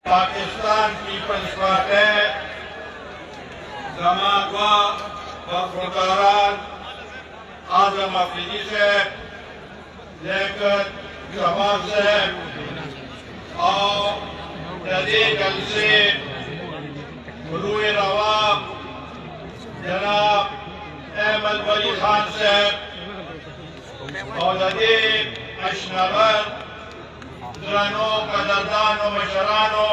Pakistan peoples party जमातवा वफादारान आजम अफरीदी से लेकर जमात से और जल से गुरुए रवा जनाब अहमद वली खान से और अशनगर द्रनो कदरदानो मशरानो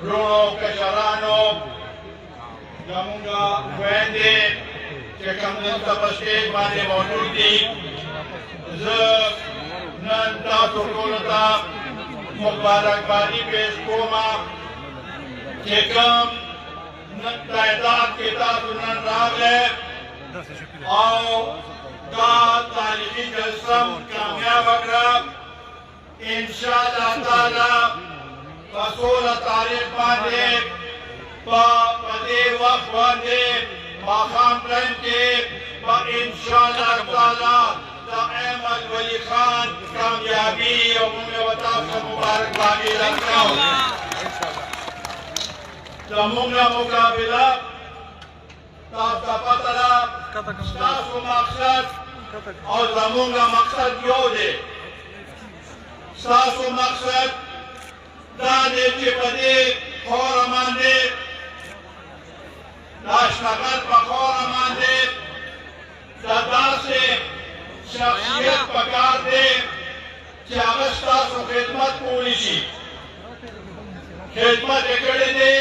रोनो कशरानो जमुंगा वेंदे के कमदन तपस्टेज माने मौजूद थी नन तासु कोलता मुबारकबादी पेश कोमा के कम तादाद के तासु नन रागले और का तारीखी जलसम कामयाब अकरब इंशाअल्लाह ताला 16 तारीख बांधे पदे वक्त बांधे मकाम के इंशाअल्लाह ताला अहमद वली खान कामयाबी और मुबारकबादी रखता हूँ। तमुंगा मुकाबला मकसद और तमुंगा मकसद यो दे सासु मकसद दाने के पदे और माने राष्ट्रगत पखौर माने दादा से शख्सियत पकार दे चावस्ता सु खिदमत पूरी सी खिदमत एकड़े दे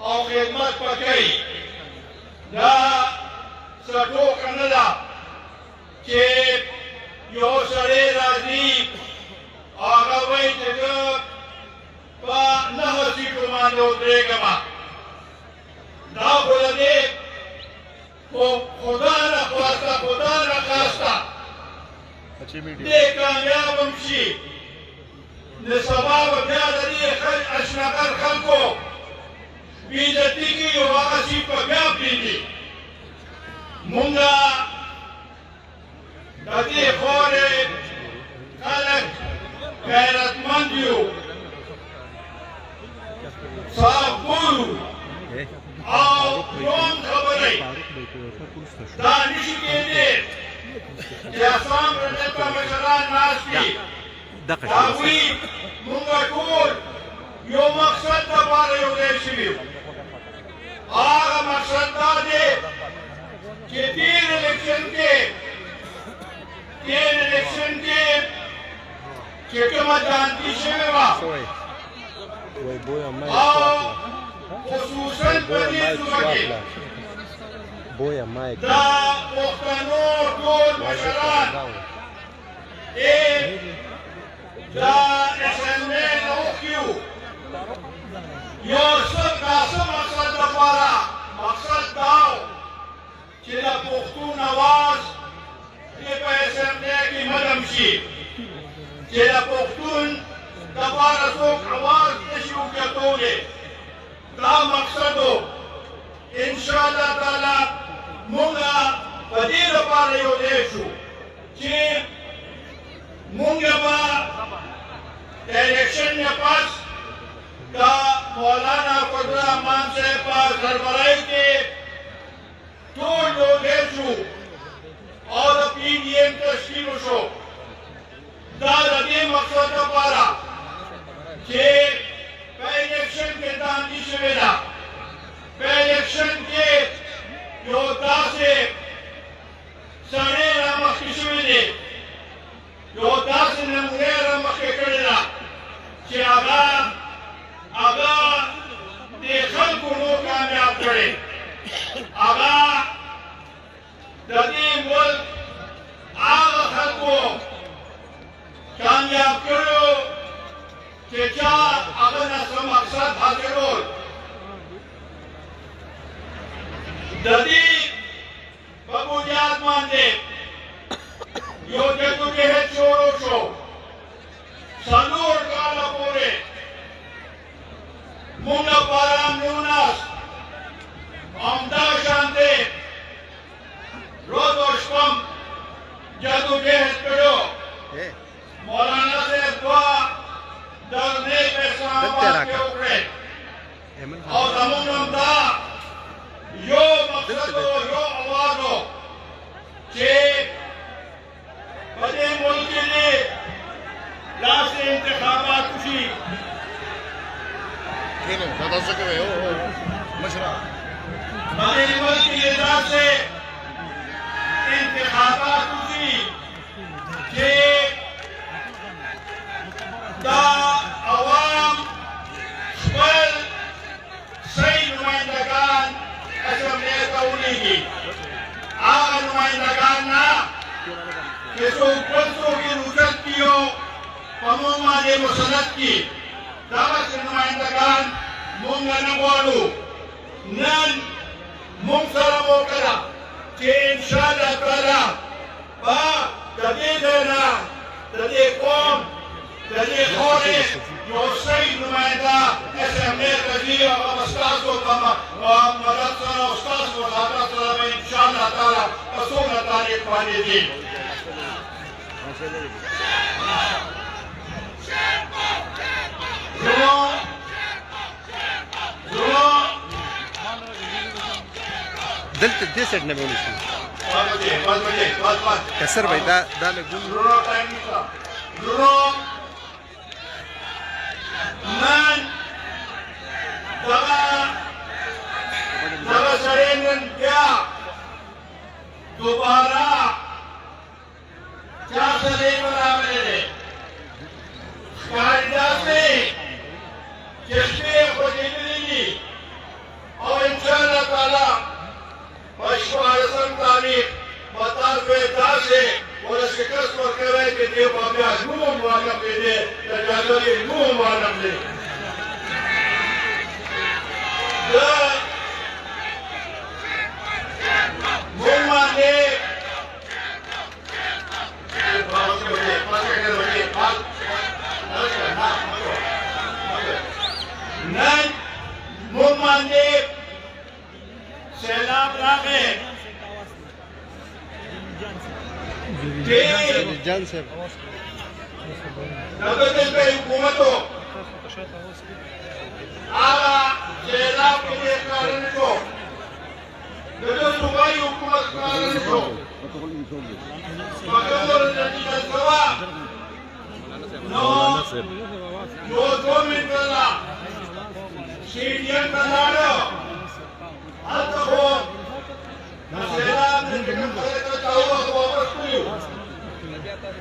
और खिदमत पकई ना सटो कन्नड़ा के यो सरे राजी आगा वही जगह पा नहसी कुमांडो देगमा ना बोला दे वो खुदा न खास्ता दे कामयाब हमशी निसबाब ब्यादरी खल अशनगर खल को बीजती की वासी पर ब्याप दीजिए मुंगा दती खोरे कलक गैरतमंद यू साबुरु और कौन खबर है दानिश के लिए जैसाम रजत मशरान नास्ती दावी मुंगा टूर यो मकसद दबारे यो देशिवियो आगा मकसद दादे कि तीन इलेक्शन के मतदान शेवा खसूसन दा मुख्तनूर दूर मशरान दा एसएमए नौकियो यो सब कासम मकसद दफारा मकसद दाव चिला पुख्तून आवाज ये एसएमए की मदमशी चिला पुख्तून दफारा सोक आवाज नशू के तोले दा मकसदो इंशाअल्लाह ताला मुंगा बदील पारे यो देशु कि मुंगा बा इलेक्शन में पास का मौलाना फजल रहमान से पास सरबराही के तो जो देशु और पीडीएम तश्कील शो दादी मकसद पारा के इलेक्शन के दान की सुविधा इलेक्शन के योद्धा से सड़े रामक की सुविधे योद्धा से नमूने रामक के करेला कि आगा देखल कोनो कामयाब करे आगा ददी मुल्क आगा खल को कामयाब करो कि क्या आगा ना सम मकसद हासिल हो ददी बाबू याद मान दे यो जगह के है छोड़ो शो सनूर काला पोरे मुंडा पाराम न्यूनास आमदा शांते रोदोशपम जादू के है करो मौलाना से दुआ दरने पे साम बात के ऊपर और तमुनमदा यो मकसद हो यो आवाज हो कि बड़े मुल्क के लिए लास्ट इंतखाबात खुशी बड़े मुल्क की लिहाज से इंतखाबात खुशी कि दा अवाम पर सही नुमाइंदगान असम्बली कौली की आगा नुमाइंदगान ना कि सो बच्चों की रुजत की हो पमोमा दे मुसनत की दावत नुमाइंदगान मुंगा नवालू नन मुंगसरा मोकरा कि इंशाअल्लाह ताला बा तदे देना तदे कौम तदे खोरे जो सही नुमाइंदा असम्बली कजी और उस्ताद को मदरसा उस्ताद को दादा में इंशाअल्लाह ताला असोना तारीख पाने दी دلت دي سيدنا بيقول شيء बस كسر بي ده لجون من दगा सरेंगन क्या दोबारा क्या सरे बराबर है कारिदास ने जिसने खुदी और इंशाअल्लाह ताला मशवारसन तारीख बता बेटा से और शिकस्त पर करे कि देव बाबा नुम वाला पे दे तजाली नुम वाला दे मुम्मा ने नन मुम्मा ने सैलाब रागे جان سر नगद पे हुकूमतों आला सैलाब के लिए कारण को जो सुबाई हुकूमत कारण को मगर नतीजा सवा नो दो मिनट वाला सीढ़ियां बनाना अतः सैलाब ने कितना ताऊआ को वापस किया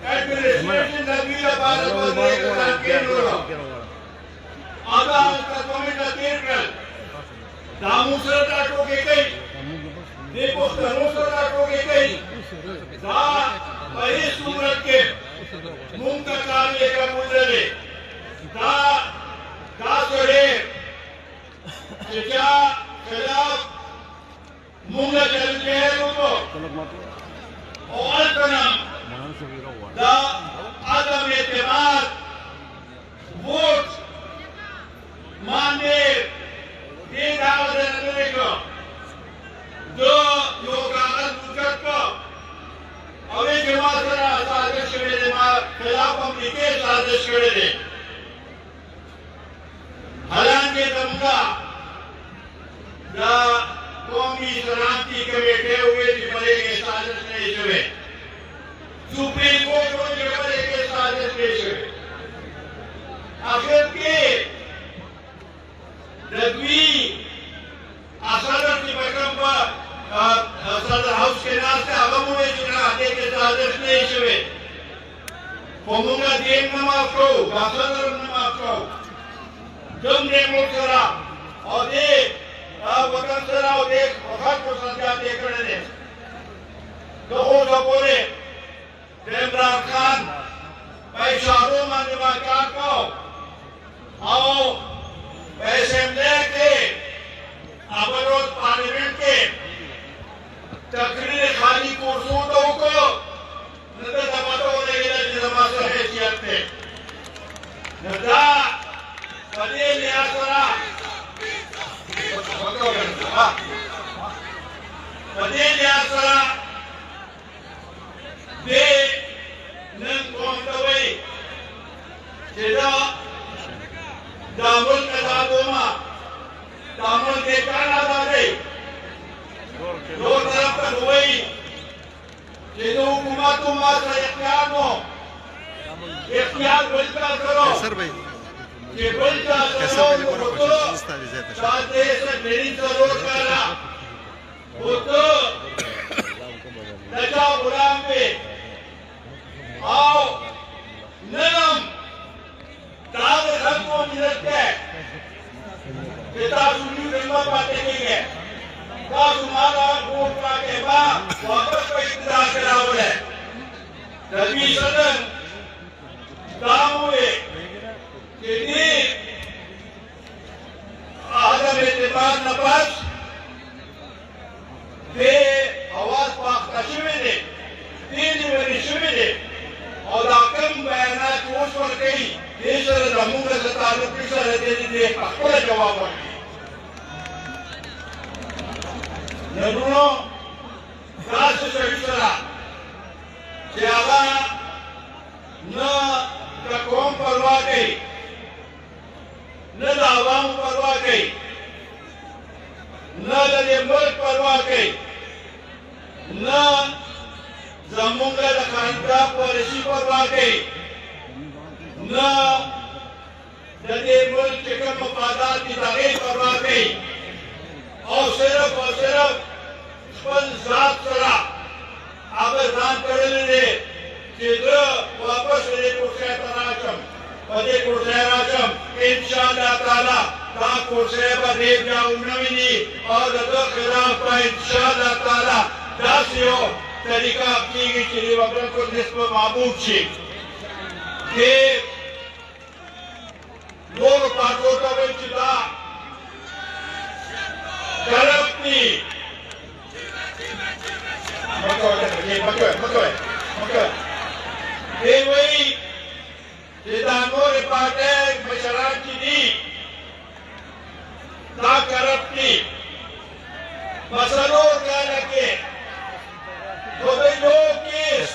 एडमिनिस्ट्रेशन नबी भारत में केंद्र आधा का कमेंट केंद्र दामुसर टाटो के कई देखो दामुसर टाटो के कई दा वही सूरत के मुंह का कार्य का मुद्दे दा जोड़े क्या खिलाफ मुंगा चलते हैं लोगों और तनाम दा आदम एतमाद वोट माने ये दावत करने को जो कागज मुकद को अवे जमात करा साजिश करे दे खिलाफ हम लिखे साजिश करे दे हालांकि तमगा दा कौमी सलामती कमेटी हुए जिम्मे के साजिश नहीं हुए सुप्रीम कोर्ट को जिम्मे के साजिश नहीं हुए आखिर के रद्वी असदर की बैठक पर सदर हाउस के नाम से अगम हुए चुना आगे के साजिश नहीं हुए कोमुंगा देन नमाज को बासदर नमाज को जम ने मुकरा और दे वतन सरा और देख वक्त को संज्ञा देकर ने तो हो सपोरे इमरान खान भाई शाहरुख मानवा को आओ पैसे लेके अवरोध पार्लियामेंट के तकरीर खाली कुर्सियों को नजर दबातो लेके जमा से हैसियत थे नजा पदे लियासरा पदे लियासरा दे नन कौन तवई जेदा دا ملک ازادوما دا ملک چان آزادی دو طرف تک ہوئی کہ دو حکومتوں ما سر اختیار نو اختیار بلکہ کرو سر بھائی کہ بلکہ کرو تو شاہدے سے میری ضرور کرنا ہوتو نجا غلام پہ آؤ نرم تاغ رب کو ملت ہے کتاب سنی رنگا پاتے گئی ہے کا تمہارا ووٹ کا کے بعد واپس کو اقتدار کراول ہے نبی صدر کام ہوئے کہ دی آدم اعتبار نفس دے آواز پاکتا شوی دے دینی ونی شوی دے اور کم بیانات اوس ور کئی دې سره زموږ د تعلق سره دې خپل جواب ورکړي نورو تاسو سره چې هغه نه د قوم پروا کوي نه د عوامو پروا کوي نه د دې ملک پروا کوي نه زموږ د خاندان پالیسي پروا کوي نه د دې ملک چې کوم مفادات دي هغې پروا کوي او صرف خپل ذات سره هغه ځان تړلی دی چې زه واپس دې کوټې ته راشم په دې کوټې راشم انشاءالله تعالی دا کوټې به ډېر بیا ونه ویني او د ده خلاف به انشاءالله تعالی داسې یو طریقه کېږي چې دې به بلکل نسبت معبود شي چې نورو پارټیو ته وایي چې دا کرپټ دي دی وایي چې دا نورې پارټۍ مشران چې دي دا کرپټ دي په څلور کاله کې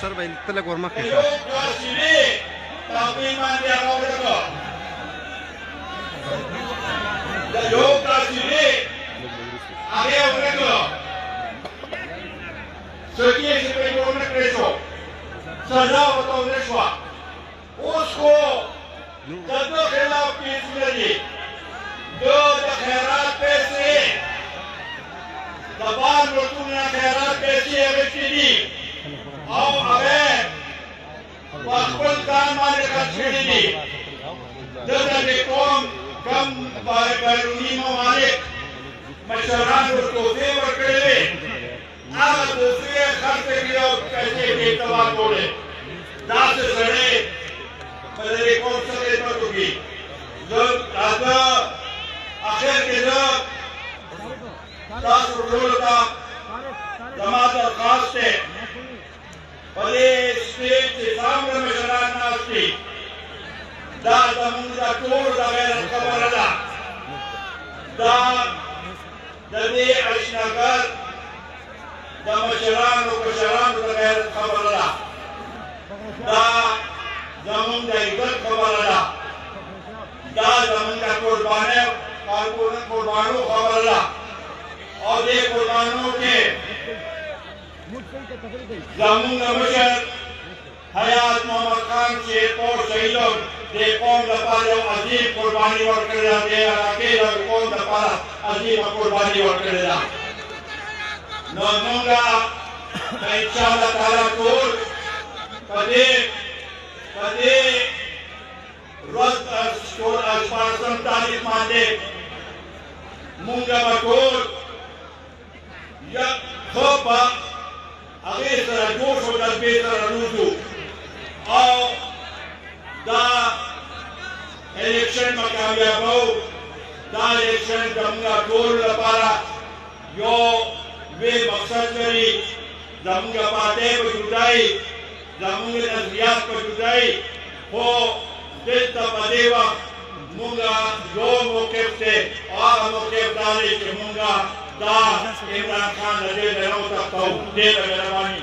سر بھائی تلک ورما یو کاسینې تابعین باندې هغه ورکړه د یو کاسینې هغه ورکړه سکیه چې په یو نه کړی شو سزا ورته ونه شوه اوس خو د ده خلاف کیس لري ده د خیرات پیسې د بار ملکونو نه خیرات پیسې اخیستې دي او هغه په خپل ځان باندې خرڅ کړي دي دلته د قوم کم بیروني ممالک مشرانو تحفې ورکړې وې هغه تحفې یې خرڅ کړي او پیسې یې تباه کړې داسې سړی په دې قوم څه خدمت وکړي هغه اخر کې زه تاسو ټولو ته زما درخواست دی په دې سټیج چې څومره مشران ناست دي دا زموږ د ټولو د غیرت خبره ده دا د دې اشناګر د مشرانو کشرانو د غیرت خبره ده دا زموږ د عزت خبره ده دا زموږ د قربانو خبره ده او دې قربانو کې زموږ مشر حیات محمد خان چې پور شهید د قوم لپاره یو عظیم قرباني ورکړې ده د علاقې د قوم لپاره عظیمه قرباني ورکړې ده نو موږ انشاءالله تعالی ټول په دې ورځ شپاړسم تاریخ باندې موږ به ټول ښه په هغې سره جوش و جذبې سره روزو او دا الیکشن به کامیابو دا الیکشن زموږ ټولو لپاره یو لوی مقصد لري زموږ پارټۍ به جدایي زموږ نظریات به جدایي خو دلته په دې وخت موږ یو موقف دی او هغه موقف دا دی چې موږ دا عمران خان له دې نه راوتښتوو. ډېره مهرباني.